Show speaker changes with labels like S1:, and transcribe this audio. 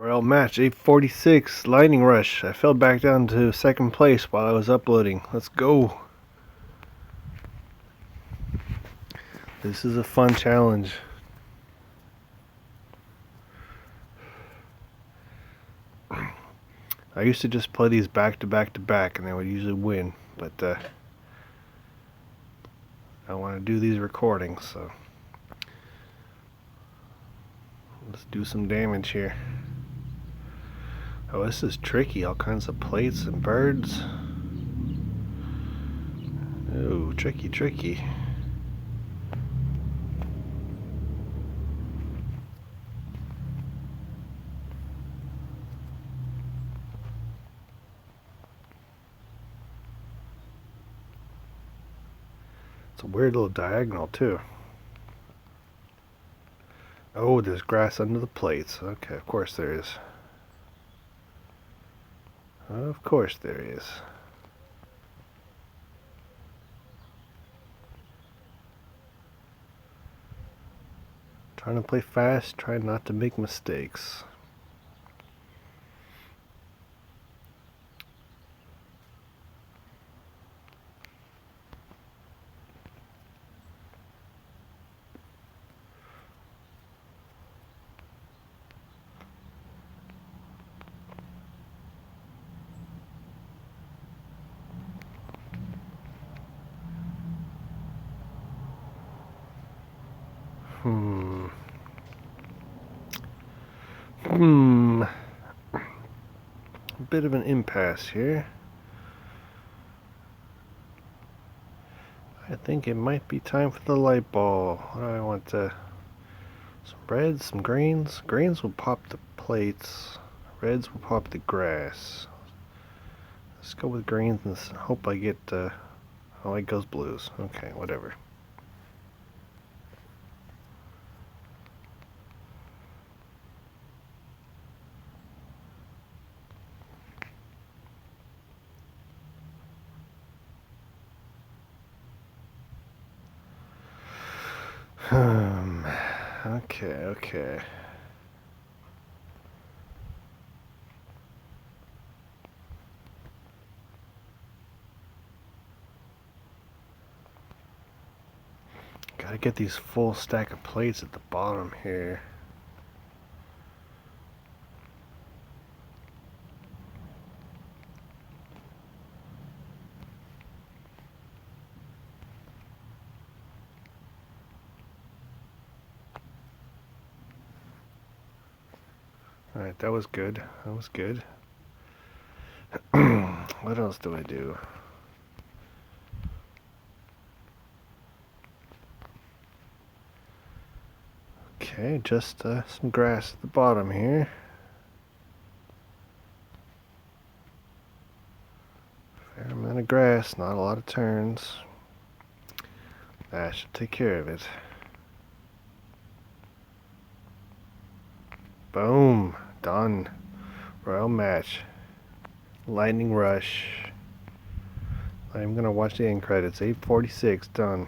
S1: Royal match 846 Lightning Rush. I fell back down to second place while I was uploading. Let's go. This is a fun challenge. I used to just play these back to back to back and I would usually win, but I want to do these recordings, so let's do some damage here. Oh, this is tricky. All kinds of plates and birds. Oh, tricky, tricky. It's a weird little diagonal, too. Oh, there's grass under the plates. Okay, of course there is. Of course there is. Trying to play fast, trying not to make mistakes. A bit of an impasse here. I think it might be time for the light ball. What do I want to... Some reds, some greens. Greens will pop the plates. Reds will pop the grass. Let's go with greens and hope I get... oh, it goes blues. Okay, whatever. Okay. Gotta get these full stack of plates at the bottom here. Alright, that was good. That was good. What else do I do? Okay, just some grass at the bottom here. Fair amount of grass, not a lot of turns. That should take care of it. Boom. Done. Royal match. Lightning Rush. I'm gonna watch the end credits. 846. Done.